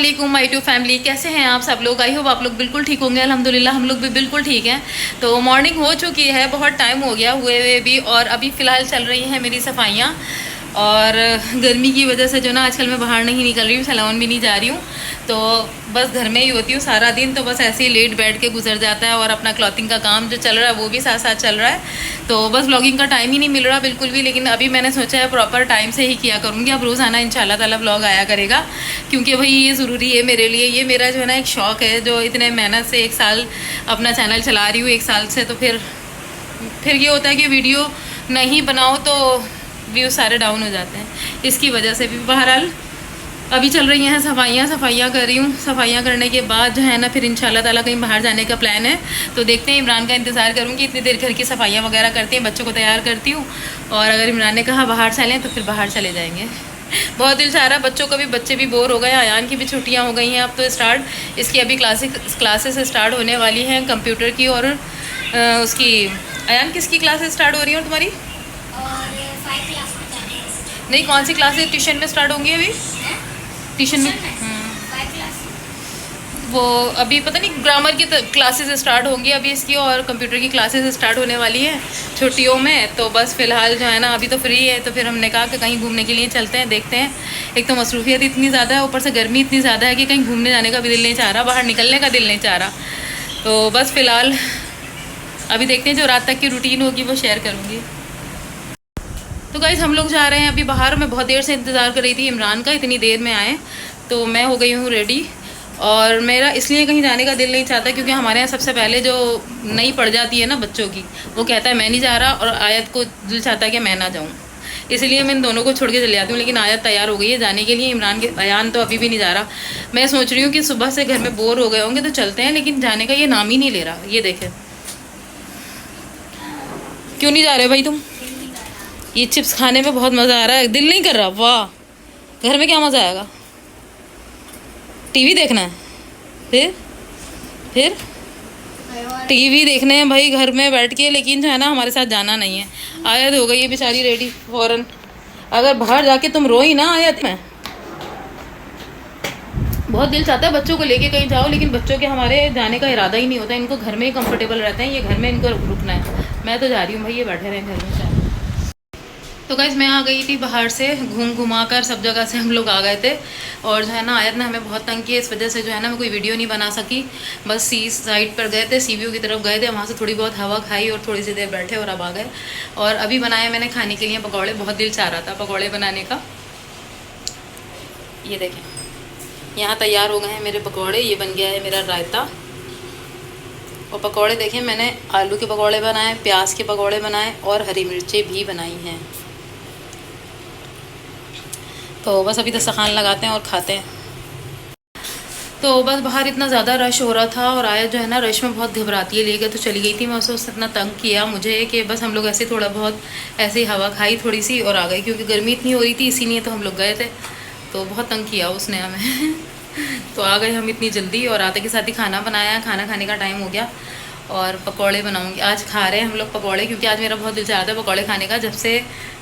वालेकुम my to family, कैसे हैं आप सब लोग। आई होप आप लोग बिल्कुल ठीक होंगे। अल्हम्दुलिल्लाह हम लोग भी बिल्कुल ठीक हैं। तो मॉर्निंग हो चुकी है, बहुत टाइम हो गया हुए भी, और अभी फ़िलहाल चल रही हैं मेरी सफाइयाँ। और गर्मी की वजह से जो ना आजकल मैं बाहर नहीं निकल रही हूँ, सैलून भी नहीं जा रही हूँ, तो बस घर में ही होती हूँ सारा दिन। तो बस ऐसे ही लेट बैठ के गुजर जाता है, और अपना क्लॉथिंग का काम जो चल रहा है वो भी साथ साथ चल रहा है। तो बस व्लॉगिंग का टाइम ही नहीं मिल रहा बिल्कुल भी। लेकिन अभी मैंने सोचा है प्रॉपर टाइम से ही किया करूँगी। अब रोज़ाना इंशाल्लाह ताला व्लॉग आया करेगा, क्योंकि भाई ये ज़रूरी है मेरे लिए। ये मेरा जो है ना एक शौक़ है, जो इतने मेहनत से 1 साल अपना चैनल चला रही हूँ, 1 साल से। तो फिर ये होता है कि वीडियो नहीं बनाओ तो व्यूज़ सारे डाउन हो जाते हैं, इसकी वजह से भी। बहरहाल अभी चल रही हैं सफाइयाँ कर रही हूँ। सफाइयाँ करने के बाद जो है ना फिर इंशाल्लाह ताला कहीं बाहर जाने का प्लान है। तो देखते हैं, इमरान का इंतज़ार करूँगी। इतनी देर घर की सफाइयाँ वगैरह करती हैं, बच्चों को तैयार करती हूँ, और अगर इमरान ने कहा बाहर चलें तो फिर बाहर चले जाएंगे। बहुत दिल चाह रहा है बच्चों का भी, बच्चे भी बोर हो गए। अयान की भी छुट्टियाँ हो गई हैं अब तो स्टार्ट। इसकी अभी क्लासेस स्टार्ट होने वाली हैं कंप्यूटर की, और उसकी अयान किसकी क्लासेस स्टार्ट हो रही हैं और तुम्हारी? नहीं, कौन सी क्लासेस ट्यूशन में स्टार्ट होंगी अभी? ट्यूशन में वो अभी पता नहीं, ग्रामर की क्लासेस स्टार्ट होंगी अभी इसकी, और कंप्यूटर की क्लासेस स्टार्ट होने वाली हैं छुट्टियों में। तो बस फ़िलहाल जो है ना अभी तो फ्री है, तो फिर हमने कहा कि कहीं घूमने के लिए चलते हैं, देखते हैं। एक तो मसरूफियत इतनी ज़्यादा है, ऊपर से गर्मी इतनी ज़्यादा है कि कहीं घूमने जाने का भी दिल नहीं चाह रहा, बाहर निकलने का दिल नहीं चाह रहा। तो बस फ़िलहाल अभी देखते हैं, जो रात तक की रूटीन होगी वो शेयर करूँगी। तो गाइज़ हम लोग जा रहे हैं अभी बाहर। मैं बहुत देर से इंतज़ार कर रही थी इमरान का, इतनी देर में आए। तो मैं हो गई हूँ रेडी, और मेरा इसलिए कहीं जाने का दिल नहीं चाहता क्योंकि हमारे यहाँ सबसे पहले जो नई पड़ जाती है ना बच्चों की, वो कहता है मैं नहीं जा रहा, और आयत को दिल चाहता है कि मैं ना जाऊँ। इसलिए मैं इन दोनों को छोड़ के चले जाती हूँ। लेकिन आयत तैयार हो गई है जाने के लिए। अयान तो अभी भी नहीं जा रहा। मैं सोच रही हूँ कि सुबह से घर में बोर हो गए होंगे तो चलते हैं, लेकिन जाने का ये नाम ही नहीं ले रहा। ये देखें, क्यों नहीं जा रहे भाई तुम? ये चिप्स खाने में बहुत मज़ा आ रहा है, दिल नहीं कर रहा। वाह, घर में क्या मज़ा आएगा? टीवी देखना है, फिर टीवी देखने हैं भाई घर में बैठ के, लेकिन जो है ना हमारे साथ जाना नहीं है। आयत हो गई है बेचारी रेडी फ़ौरन। अगर बाहर जाके तुम रोई ना आयत में, बहुत दिल चाहता है बच्चों को लेके कहीं जाओ, लेकिन बच्चों के हमारे जाने का इरादा ही नहीं होता। इनको घर में ही कंफर्टेबल रहते हैं, ये घर में इनको रुकना है। मैं तो जा रही हूँ भाई, ये बैठे रहे घर में। तो गाइज़ मैं आ गई थी बाहर से, घुमा कर सब जगह से हम लोग आ गए थे। और जो है ना आयत ने हमें बहुत तंग किया, इस वजह से जो है ना मैं कोई वीडियो नहीं बना सकी। बस सी साइड पर गए थे, सी व्यू की तरफ गए थे, वहाँ से थोड़ी बहुत हवा खाई और थोड़ी सी देर बैठे और अब आ गए। और अभी बनाए मैंने खाने के लिए पकौड़े। बहुत दिल चाह रहा था पकौड़े बनाने का। ये देखें, यहाँ तैयार हो गए हैं मेरे पकौड़े। ये बन गया है मेरा रायता। और पकौड़े देखें, मैंने आलू के पकौड़े बनाए, प्याज के पकौड़े बनाए, और हरी मिर्चें भी बनाई हैं। तो बस अभी दस्तरखान लगाते हैं और खाते हैं। तो बस बाहर इतना ज़्यादा रश हो रहा था, और आयत जो है ना रश में बहुत घबराती है, लेके तो चली गई थी। मैं उससे इतना तंग किया मुझे कि बस हम लोग ऐसे थोड़ा बहुत ऐसे ही हवा खाई थोड़ी सी और आ गई, क्योंकि गर्मी इतनी हो रही थी, इसीलिए तो हम लोग गए थे। तो बहुत तंग किया उसने हमें तो आ गए हम इतनी जल्दी, और आते के साथ ही खाना बनाया। खाना खाने का टाइम हो गया, और पकौड़े बनाऊंगी। आज खा रहे हैं हम लोग पकौड़े, क्योंकि आज मेरा बहुत दिल चाह रहा था पकौड़े खाने का। जब से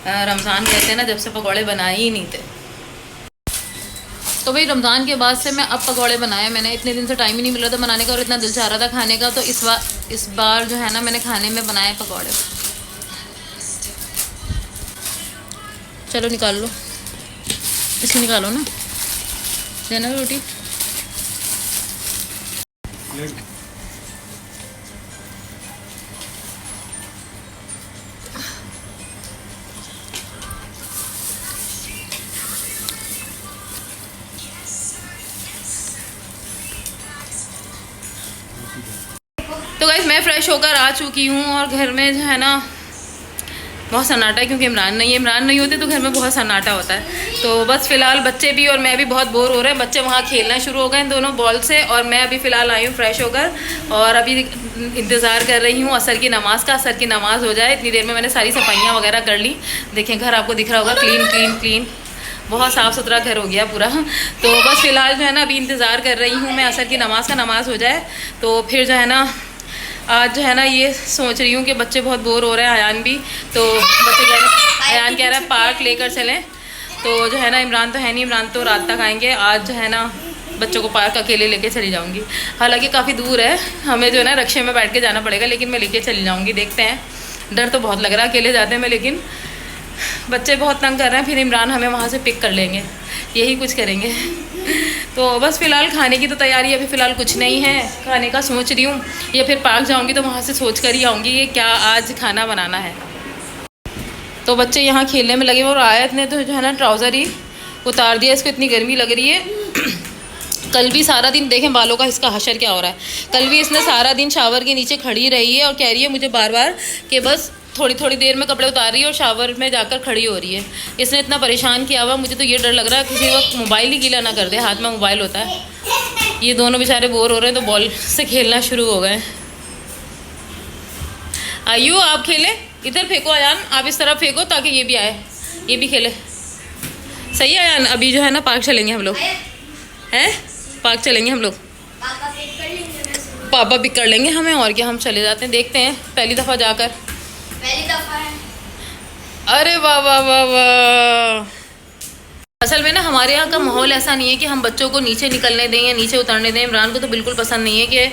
रमज़ान कहते हैं ना, जब से पकौड़े बनाए ही नहीं थे। तो भाई रमज़ान के बाद से मैं अब पकौड़े बनाए। मैंने इतने दिन से टाइम ही नहीं मिल रहा था बनाने का, और इतना दिल चाह रहा था खाने का। तो इस बार जो है ना मैंने खाने में बनाए पकौड़े। चलो निकाल लो, इसकी निकालो ना, देना रोटी। तो गाइस मैं फ़्रेश होकर आ चुकी हूँ, और घर में जो है ना बहुत सन्नाटा है, क्योंकि इमरान नहीं होते तो घर में बहुत सन्नाटा होता है। तो बस फ़िलहाल बच्चे भी और मैं भी बहुत बोर हो रहे हैं। बच्चे वहाँ खेलना शुरू हो गए इन दोनों बॉल से, और मैं अभी फ़िलहाल आई हूँ फ़्रेश होकर, और अभी इंतज़ार कर रही हूँ असर की नमाज़ का। असर की नमाज़ हो जाए, इतनी देर में मैंने सारी सफाइयाँ वगैरह कर ली। देखें घर आपको दिख रहा होगा, क्लीन, बहुत साफ़ सुथरा घर हो गया पूरा। तो बस फ़िलहाल जो है ना अभी इंतज़ार कर रही हूँ मैं असर की नमाज़ हो जाए, तो फिर जो है ना आज जो है ना ये सोच रही हूँ कि बच्चे बहुत बोर हो रहे हैं, अयान भी। तो बच्चे अयान कह रहा है पार्क लेकर चलें। तो जो है ना इमरान तो है नहीं, इमरान तो रात तक आएंगे। आज जो है ना बच्चों को पार्क अकेले लेके चली जाऊंगी। हालांकि काफ़ी दूर है, हमें जो है ना रिक्शे में बैठ के जाना पड़ेगा, लेकिन मैं लेके चली जाऊंगी। देखते हैं, डर तो बहुत लग रहा है अकेले जाते में, लेकिन बच्चे बहुत तंग कर रहे हैं, फिर इमरान हमें वहाँ से पिक कर लेंगे, यही कुछ करेंगे। तो बस फ़िलहाल खाने की तो तैयारी अभी फ़िलहाल कुछ नहीं है, खाने का सोच रही हूँ, या फिर पार्क जाऊँगी तो वहाँ से सोच कर ही आऊँगी ये क्या आज खाना बनाना है। तो बच्चे यहाँ खेलने में लगे हुए, और आयत ने तो जो है ना ट्राउज़र ही उतार दिया, इसको इतनी गर्मी लग रही है। कल भी सारा दिन देखें बालों का इसका हशर क्या हो रहा है, कल भी इसने सारा दिन शावर के नीचे खड़ी रही है और कह रही है मुझे बार बार कि बस थोड़ी थोड़ी देर में कपड़े उतार रही है और शावर में जाकर खड़ी हो रही है। इसने इतना परेशान किया हुआ, मुझे तो ये डर लग रहा है किसी वक्त मोबाइल ही गीला ना कर दे, हाथ में मोबाइल होता है। ये दोनों बेचारे बोर हो रहे हैं तो बॉल से खेलना शुरू हो गए। आयु आप खेले, इधर फेंको अयान, आप इस तरफ फेंको ताकि ये भी आए, ये भी खेले। सही है अयान, अभी जो है ना पार्क चलेंगे हम लोग, हैं पार्क चलेंगे हम लोग, पापा पिक कर लेंगे हमें, और क्या हम चले जाते हैं, देखते हैं पहली दफ़ा जाकर। पहली दफा है। अरे वाह वाह वाह वाह। असल में ना हमारे यहाँ का माहौल ऐसा नहीं है कि हम बच्चों को नीचे निकलने दें या नीचे उतरने दें। इमरान को तो बिल्कुल पसंद नहीं है कि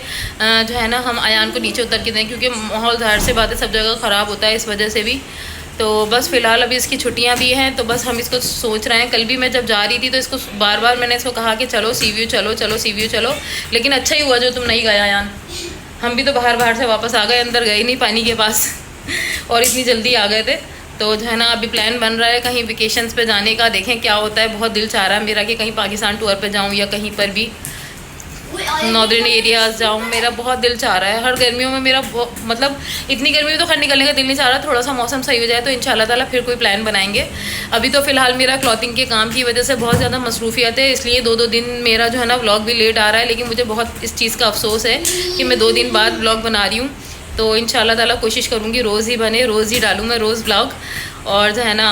जो है ना हम अयान को नीचे उतर के दें, क्योंकि माहौल ज़ाहिर से बात है सब जगह ख़राब होता है इस वजह से भी। तो बस फ़िलहाल अभी इसकी छुट्टियां भी हैं, तो बस हम इसको सोच रहे हैं। कल भी मैं जब जा रही थी तो इसको बार बार मैंने इसको कहा कि चलो सी व्यू चलो, चलो सी व्यू चलो, लेकिन अच्छा ही हुआ जो तुम नहीं गया अयान। हम भी तो बाहर से वापस आ गए, अंदर गए नहीं पानी के पास और इतनी जल्दी आ गए थे। तो जो है ना अभी प्लान बन रहा है कहीं वेकेशंस पे जाने का, देखें क्या होता है। बहुत दिल चाह रहा है मेरा कि कहीं पाकिस्तान टूर पे जाऊं या कहीं पर भी नॉर्दर्न एरियाज़ जाऊं, मेरा बहुत दिल चाह रहा है। हर गर्मियों में मेरा मतलब इतनी गर्मी में तो खैर निकलने का दिल नहीं चाह रहा, थोड़ा सा मौसम सही हो जाए तो इंशाल्लाह ताला फिर कोई प्लान बनाएंगे। अभी तो फ़िलहाल मेरा क्लॉथिंग के काम की वजह से बहुत ज़्यादा मसरूफियत है, इसलिए 2-2 दिन मेरा जो है ना व्लॉग भी लेट आ रहा है। लेकिन मुझे बहुत इस चीज़ का अफसोस है कि मैं 2 दिन बाद व्लॉग बना रही हूँ। तो इंशाल्लाह ताला कोशिश करूँगी रोज़ ही बने, रोज़ ही डालूँ मैं रोज़ व्लॉग। और जो है ना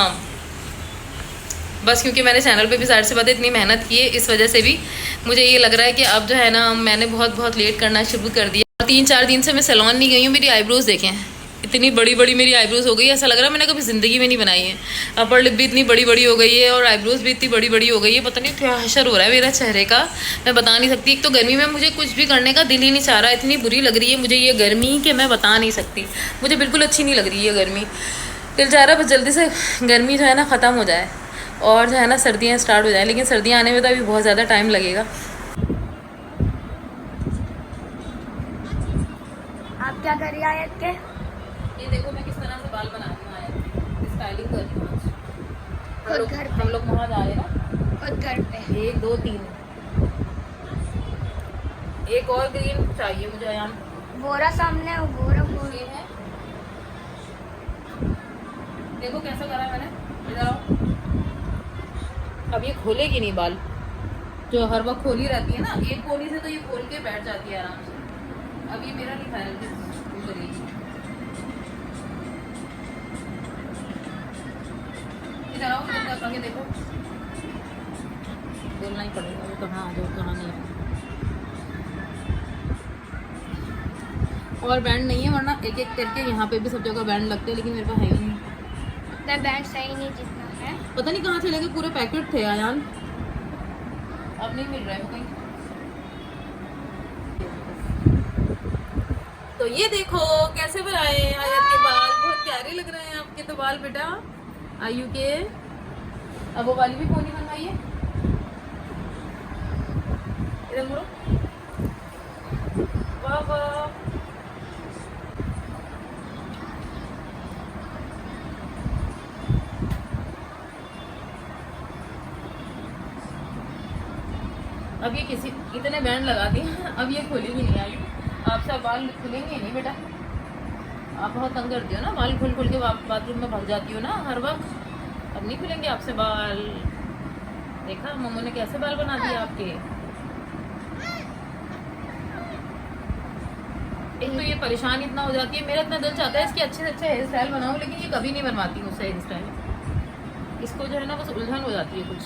बस क्योंकि मैंने चैनल पे भी ज़ाहिर सी बात है इतनी मेहनत की है, इस वजह से भी मुझे ये लग रहा है कि अब जो है ना मैंने बहुत लेट करना शुरू कर दिया। 3-4 दिन से मैं सैलून नहीं गई हूँ। मेरी आईब्रोज़ देखें, इतनी बड़ी बड़ी मेरी आईब्रोज़ हो गई है, ऐसा लग रहा है मैंने कभी ज़िंदगी में नहीं बनाई है। अपर लिप भी इतनी बड़ी बड़ी हो गई है और आईब्रोज़ भी इतनी बड़ी बड़ी हो गई है, पता नहीं क्या हशर हो रहा है मेरा चेहरे का, मैं बता नहीं सकती। एक तो गर्मी में मुझे कुछ भी करने का दिल ही नहीं चाह रहा, इतनी बुरी लग रही है मुझे ये गर्मी कि मैं बता नहीं सकती। मुझे बिल्कुल अच्छी नहीं लग रही है गर्मी, दिल चाह रहा है बस जल्दी से गर्मी जो है ना ख़त्म हो जाए और जो है ना सर्दियाँ स्टार्ट हो जाए। लेकिन सर्दियाँ आने में तो अभी बहुत ज़्यादा टाइम लगेगा। आप क्या कर रही हैं आयत के? ये देखो मैं किस तरह से बाल बना रही हूँ, आयत स्टाइलिंग कर रही हूँ। खुद घर पे? हम लोग वहाँ जा रहे हैं ना, खुद घर पे? 1 2 3 एक और ग्रीन चाहिए मुझे यहाँ। बोरा सामने, वो बोरा ये है, देखो कैसा करा मैंने, इधर आओ। अब ये खोलेगी नहीं बाल, जो हर वक्त खोली रहती है ना, एक कोनी से तो ये खोल के बैठ जाती है आराम से। अब ये मेरा नहीं खाया, इधर आओ, आगे देखो, बोलना ही पड़ेगा वो कहाँ आ जाओ कहाँ नहीं। और बैंड नहीं है, वरना एक एक करके यहाँ पे भी सब जगह बैंड लगते हैं, लेकिन मेरे पास है ही नहीं। बैंड सही नहीं जितना है, पता नहीं कहाँ चले गए, पूरे पैकेट थे आयान, अब नहीं मिल रहा है कहीं। तो ये देखो कैसे बनाए आयत के बाल, बहुत प्यारे लग रहे हैं आपके तो बाल बेटा आयु के। अब वो वाली भी पोनी बनवाइए, इधर मुड़ो, वाह वाह। अब ये किसी इतने बैंड लगा दिए, अब ये खोली भी नहीं आई। आपसे बाल खुलेंगे नहीं बेटा, आप बहुत तंग करती हो ना, बाल खोल के बाथरूम में भाग जाती हो ना हर वक्त। अब नहीं खुलेंगे आपसे बाल, देखा मम्मू ने कैसे बाल बना दिए आपके। एक तो ये परेशान इतना हो जाती है, मेरा इतना दिल चाहता है इसकी अच्छे से अच्छा हेयर स्टाइल बनाऊं, लेकिन ये कभी नहीं बनवाती मुझसे हेयर स्टाइल। इसको जो है ना बस उलझन हो जाती है कुछ।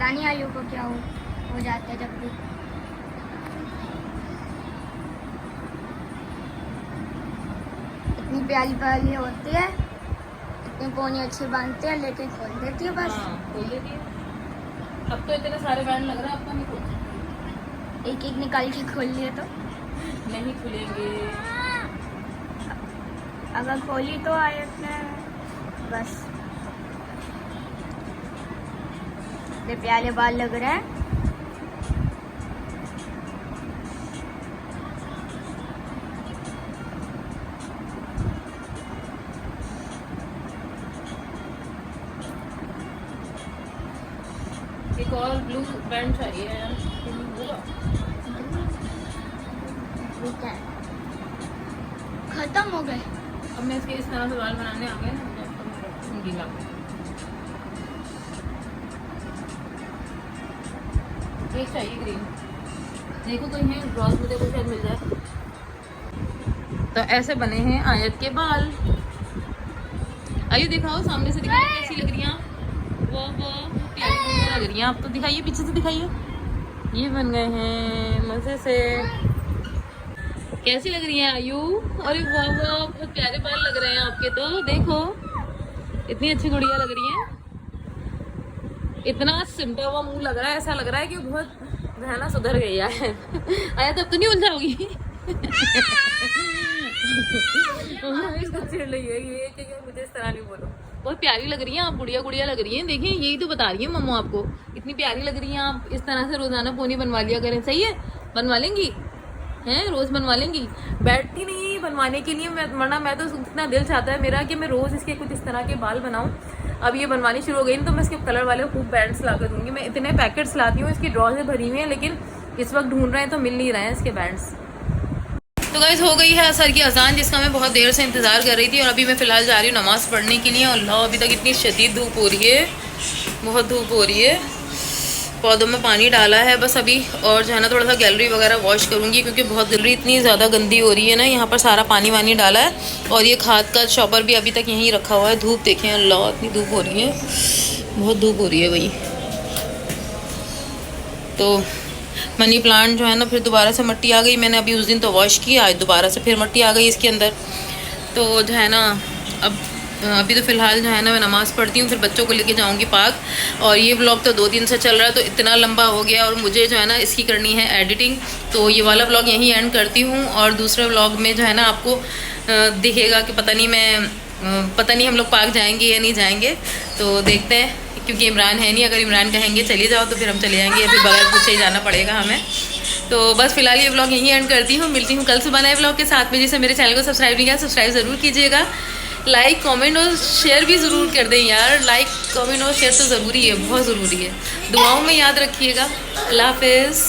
दानी आयु को क्या हो जाता है जब भी। इतनी प्यारी प्यारी होती है, इतनी पोनी अच्छी बांधते हैं, लेकिन खोल देती है बस। हाँ, खोल देती है। अब तो इतने सारे बैंड लग रहे हैं, अब तो नहीं खोल सकते। एक एक निकाल के खोल लिए तो नहीं खुलेंगे। अगर खोली तो आयत ने बस। ये प्याले बाल लग रहे हैं। एक और ब्लू बैंड चाहिए यार, होगा? वो क्या है? खत्म हो गए। अब मैं इसके इस तरह से बाल बनाने आ गए ना, मैं अब तो रखूंगी ला के। एक चाहिए ग्रीन, देखो कहीं है ड्रॉस मुझे कुछ शायद मिल जाए। तो ऐसे बने हैं आयत के बाल। आइए दिखाओ, सामने से दिखाओ कैसी लग रही हैं आप। वाह प्यारी लग रही हैं आप तो। दिखाइए पीछे से दिखाइए। ये बन गए हैं मजे से। कैसी लग रही है आयु? अरे वाह बहुत प्यारे बाल लग रहे हैं आपके तो। देखो इतनी अच्छी गुड़िया लग रही है। इतना सिमटा हुआ मुंह लग रहा है, ऐसा लग रहा है कि बहुत रहना सुधर गई है। आया तब तो नहीं उलझाओगी? इसको चिढ़ रही है ये कि मुझे इस तरह नहीं बोलो। बहुत प्यारी लग रही है आप, गुड़िया गुड़िया लग रही है। देखिए यही तो बता रही है मम्मा आपको, इतनी प्यारी लग रही है आप। इस तरह से रोजाना पोनी बनवा लिया करें, सही है? बनवा लेंगी हैं? रोज बनवा लेंगी? बैठती नहीं बनवाने के लिए, वरना मैं तो इतना दिल चाहता है मेरा कि मैं रोज इसके कुछ इस तरह के बाल बनाऊं। अब ये बनवानी शुरू हो गई तो मैं इसके कलर वाले खूब बैंड्स ला कर दूंगी। मैं इतने पैकेट्स लाती हूँ, इसकी ड्रॉ से भरी हुई है, लेकिन इस वक्त ढूंढ रहे हैं तो मिल नहीं रहे हैं इसके बैंड्स। तो गाइस हो गई है असर की अजान, जिसका मैं बहुत देर से इंतज़ार कर रही थी। और अभी मैं फ़िलहाल जा रही हूँ नमाज़ पढ़ने के लिए। अल्लाह अभी तक इतनी शदीद धूप हो रही है, बहुत धूप हो रही है। पौधों में पानी डाला है बस अभी, और जो है ना थोड़ा सा गैलरी वगैरह वॉश करूँगी, क्योंकि बहुत गैलरी इतनी ज़्यादा गंदी हो रही है ना। यहाँ पर सारा पानी वानी डाला है, और ये खाद का शॉपर भी अभी तक यहीं रखा हुआ है। धूप देखें, अल्लाह इतनी धूप हो रही है, बहुत धूप हो रही है भाई। तो मनी प्लांट जो है ना फिर दोबारा से मिट्टी आ गई। मैंने अभी उस दिन तो वॉश किया, आज दोबारा से फिर मिट्टी आ गई इसके अंदर। तो जो है ना अब अभी तो फ़िलहाल जो है ना मैं नमाज़ पढ़ती हूँ, फिर बच्चों को लेके जाऊँगी पार्क। और ये व्लॉग तो 2 दिन से चल रहा है, तो इतना लंबा हो गया, और मुझे जो है ना इसकी करनी है एडिटिंग। तो ये वाला व्लॉग यहीं एंड करती हूँ, और दूसरे व्लॉग में जो है ना आपको दिखेगा कि पता नहीं हम लोग पार्क जाएंगे या नहीं जाएंगे। तो देखते हैं, क्योंकि इमरान है नहीं। अगर इमरान कहेंगे चले जाओ तो फिर हम चले जाएंगे, या फिर बगैर पूछे ही जाना पड़ेगा हमें। तो बस फिलहाल ये व्लॉग यहीं एंड करती हूँ। मिलती हूँ कल सुबह नए व्लॉग के साथ में। जिसे मेरे चैनल को सब्सक्राइब नहीं किया, सब्सक्राइब ज़रूर कीजिएगा। लाइक कमेंट और शेयर भी ज़रूर कर दें यार। लाइक कमेंट और शेयर तो ज़रूरी है, बहुत ज़रूरी है। दुआओं में याद रखिएगा। अल्लाह हाफिज़।